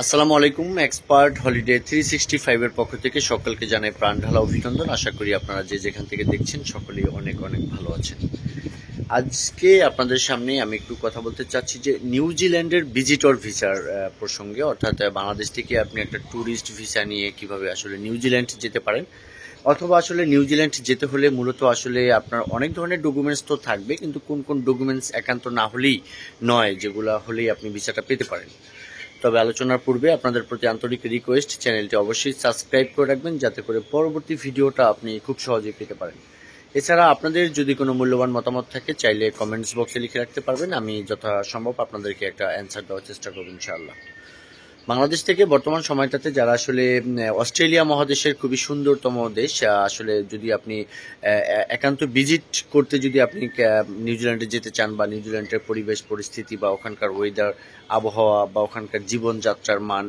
আসসালামু আলাইকুম। Expert holiday 365 এর পক্ষ থেকে সকলকে জানাই প্রাণ ঢালা অভিনন্দন। আশা করি আপনারা যে যেখান থেকে দেখছেন সকলেই অনেক অনেক ভালো আছেন। আজকে আপনাদের সামনে আমি একটু কথা বলতে চাচ্ছি যে নিউজিল্যান্ডের ভিজিটর ভিসার প্রসঙ্গে, অর্থাৎ বাংলাদেশ থেকে আপনি একটা ট্যুরিস্ট ভিসা নিয়ে কিভাবে আসলে নিউজিল্যান্ড যেতে পারেন, অথবা আসলে নিউজিল্যান্ড যেতে হলে মূলত আসলে আপনার অনেক ধরনের ডকুমেন্টস তো থাকবে, কিন্তু কোন কোন ডকুমেন্টস একান্ত না হলেই নয়, যেগুলো হলেই আপনি ভিসাটা পেতে পারেন। তবে আলোচনার পূর্বে আপনাদের প্রতি আন্তরিক রিকোয়েস্ট, চ্যানেলটি অবশ্যই সাবস্ক্রাইব করে রাখবেন যাতে করে পরবর্তী ভিডিওটা আপনি খুব সহজেই পেতে পারেন। এছাড়া আপনাদের যদি কোনো মূল্যবান মতামত থাকে চাইলে কমেন্টস বক্সে লিখে রাখতে পারবেন, আমি যথাসম্ভব আপনাদেরকে একটা অ্যান্সার দেওয়ার চেষ্টা করব ইনশাআল্লাহ। বাংলাদেশ থেকে বর্তমান সময়টাতে যারা আসলে অস্ট্রেলিয়া মহাদেশের খুবই সুন্দরতম দেশ, আসলে যদি আপনি একান্ত ভিজিট করতে যদি আপনি নিউজিল্যান্ডে যেতে চান, বা নিউজিল্যান্ডের পরিবেশ পরিস্থিতি বা ওখানকার ওয়েদার, আবহাওয়া, বা ওখানকার জীবনযাত্রার মান,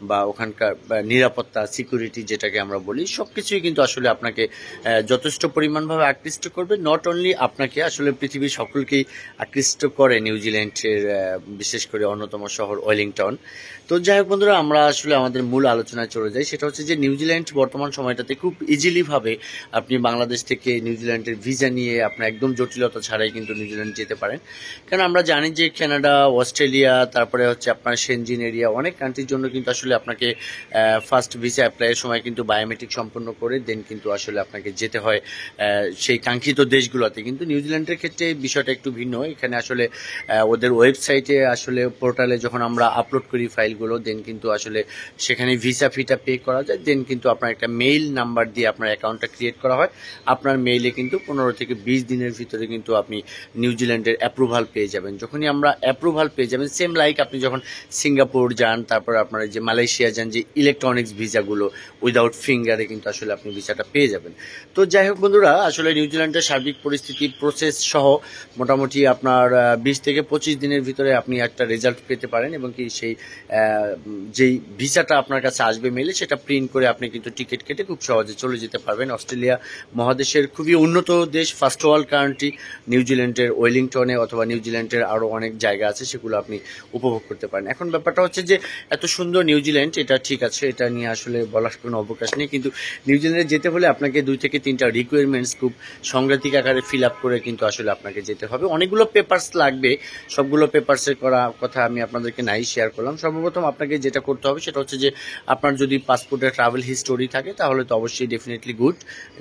বা ওখানকার নিরাপত্তা, সিকিউরিটি যেটাকে আমরা বলি, সব কিছুই কিন্তু আসলে আপনাকে যথেষ্ট পরিমাণভাবে আকৃষ্ট করবে। নট অনলি আপনাকে, আসলে পৃথিবীর সকলকেই আকৃষ্ট করে নিউজিল্যান্ডের বিশেষ করে অন্যতম শহর ওয়েলিংটন। তো যাই হোক বন্ধুরা, আমরা আসলে আমাদের মূল আলোচনায় চলে যাই। সেটা হচ্ছে যে নিউজিল্যান্ড বর্তমান সময়টাতে খুব ইজিলি ভাবে আপনি বাংলাদেশ থেকে নিউজিল্যান্ডের ভিসা নিয়ে আপনার একদম জটিলতা ছাড়াই কিন্তু নিউজিল্যান্ড যেতে পারেন। কারণ আমরা জানি যে কানাডা, অস্ট্রেলিয়া, তারপরে হচ্ছে আপনার সেনজিন এরিয়া, অনেক কান্ট্রির জন্য কিন্তু আসলে আপনাকে ফার্স্ট ভিসা অ্যাপ্লাইয়ের সময় কিন্তু বায়োমেট্রিক সম্পন্ন করে দেন কিন্তু আসলে আপনাকে যেতে হয় সেই কাঙ্ক্ষিত দেশগুলোতে। কিন্তু নিউজিল্যান্ডের ক্ষেত্রে বিষয়টা একটু ভিন্ন। এখানে আসলে ওদের ওয়েবসাইটে আসলে পোর্টালে যখন আমরা আপলোড করি ফাইলগুলো, দেন কিন্তু আসলে সেখানে ভিসা ফিটা পে করা যায়, দেন কিন্তু আপনার একটা মেইল নাম্বার দিয়ে আপনার অ্যাকাউন্টটা ক্রিয়েট করা হয়। আপনার মেইলে কিন্তু 15 থেকে 20 দিনের ভিতরে কিন্তু আপনি নিউজিল্যান্ডের অ্যাপ্রুভাল পেয়ে যাবেন। যখনই আমরা অ্যাপ্রুভাল পেয়ে যাবেন, সেম লাইক আপনি যখন সিঙ্গাপুর যান, তারপর আপনার যে মালয়েশিয়া যান, যে ইলেকট্রনিক্স ভিসাগুলো উইদাউট ফিঙ্গারে কিন্তু আসলে আপনি ভিসাটা পেয়ে যাবেন। তো যাই হোক বন্ধুরা, আসলে নিউজিল্যান্ডের সার্বিক পরিস্থিতি, প্রসেস সহ মোটামুটি আপনার 20 থেকে 25 দিনের ভিতরে আপনি একটা রেজাল্ট পেতে পারেন, এবং কি সেই যেই ভিসাটা আপনার কাছে আসবে মেলে, সেটা প্রিন্ট করে আপনি কিন্তু টিকিট কেটে খুব সহজে চলে যেতে পারবেন। অস্ট্রেলিয়া মহাদেশের খুবই উন্নত দেশ, ফার্স্ট ওয়ার্ল্ড কান্ট্রি। নিউজিল্যান্ডের ওয়েলিংটনে অথবা নিউজিল্যান্ডের আরও অনেক জায়গা আছে, সেগুলো আপনি উপভোগ করতে পারেন। এখন ব্যাপারটা হচ্ছে যে এত সুন্দর নিউজিল্যান্ড, এটা ঠিক আছে, এটা নিয়ে আসলে বলার কোনো অবকাশ নেই, কিন্তু নিউজিল্যান্ডে যেতে হলে আপনাকে 2 থেকে 3টা রিকোয়ারমেন্টস খুব সাংঘাতিক আকারে ফিল আপ করে কিন্তু আসলে আপনাকে যেতে হবে। অনেকগুলো পেপারস লাগবে, সবগুলো পেপারসের করা কথা আমি আপনাদেরকে নাই শেয়ার করলাম। সর্বপ্রথম আপনাকে যেটা করতে হবে সেটা হচ্ছে যে আপনার যদি পাসপোর্টে ট্রাভেল হিস্টোরি থাকে, তাহলে তো অবশ্যই ডেফিনেটলি গুড,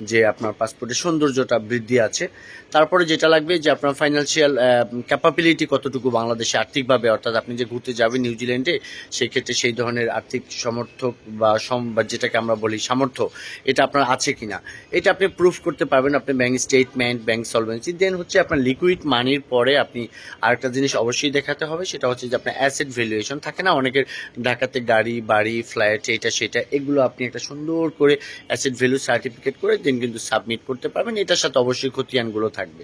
যে আপনার পাসপোর্টের সৌন্দর্যটা বৃদ্ধি আছে। তারপরে যেটা লাগবে যে আপনার ফাইন্যান্সিয়াল ক্যাপাবিলিটি কতটুকু বাংলাদেশে আর্থিকভাবে, অর্থাৎ আপনি যে ঘুরতে যাবেন নিউজিল্যান্ডে, সেই ক্ষেত্রে সেই ধরনের আর্থিক সমর্থক বা যেটাকে আমরা বলি সামর্থ্য, এটা আপনার আছে কিনা, এটা আপনি প্রুফ করতে পারবেন। আপনি ব্যাংক স্টেটমেন্ট, ব্যাংক সলভেন্সি, দেন হচ্ছে আপনার লিকুইড মানির পরে আপনি আরেকটা জিনিস অবশ্যই দেখাতে হবে, সেটা হচ্ছে যে আপনার অ্যাসেট ভ্যালুয়েশন থাকে না অনেকের, ঢাকাতে গাড়ি, বাড়ি, ফ্ল্যাট, এটা সেটা, এগুলো আপনি একটা সুন্দর করে অ্যাসেট ভ্যালু সার্টিফিকেট করে দেন কিন্তু সাবমিট করতে পারবেন। এটার সাথে অবশ্যই খতিয়ানগুলো থাকবে।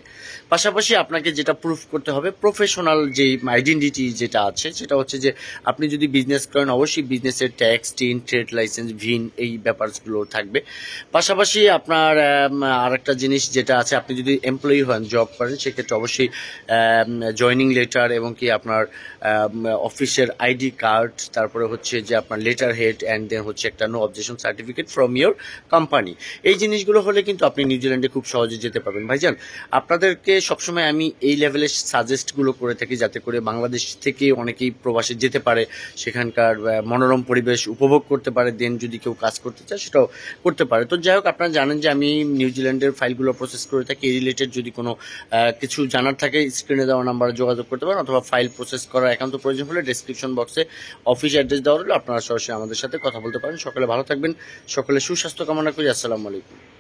পাশাপাশি আপনাকে যেটা প্রুফ করতে হবে, প্রফেশনাল যেই আইডেন্টিটি যেটা আছে, সেটা হচ্ছে যে আপনি যদি বিজনেস করেন, অবশ্যই বিজনেসের ট্যাক্স, টিন, ট্রেড লাইসেন্স, ভিন, এই ব্যাপারগুলো থাকবে। পাশাপাশি আপনার আরেকটা জিনিস যেটা আছে, আপনি যদি এমপ্লয়ি হন, জব করেন, সেক্ষেত্রে অবশ্যই জয়নিং লেটার, এবং কি আপনার অফিসের আইডি কার্ড, তারপরে হচ্ছে যে আপনার লেটার হেড, অ্যান্ড দেন হচ্ছে একটা no objection certificate from your company. এই জিনিসগুলো হলে কিন্তু আপনি নিউজিল্যান্ডে খুব সহজে যেতে পারবেন। ভাইজান, আপনাদেরকে সবসময় আমি এই লেভেলের সাজেস্টগুলো করে থাকি, যাতে করে বাংলাদেশ থেকে অনেকেই প্রবাসে যেতে পারে, সেখানকার মনোরম পরিবেশ উপভোগ করতে পারে, দেন যদি কেউ কাজ করতে চায় সেটাও করতে পারে। তো যাই হোক, আপনারা জানেন যে আমি নিউজিল্যান্ডের ফাইলগুলো প্রসেস করে থাকি। এই রিলেটেড যদি কোনো কিছু জানার থাকে, স্ক্রিনে দেওয়া নাম্বারে যোগাযোগ করতে পারেন, অথবা ফাইল প্রসেস করার একান্ত প্রয়োজন হলে ডেসক্রিপশন বক্সে অফিস অ্যাড্রেস দেওয়া হলো, আপনারা সরাসরি আমাদের সাথে কথা বলতে পারেন। সকলে ভালো থাকবেন, সকলে সুস্বাস্থ্য কামনা করি। আসসালামু আলাইকুম।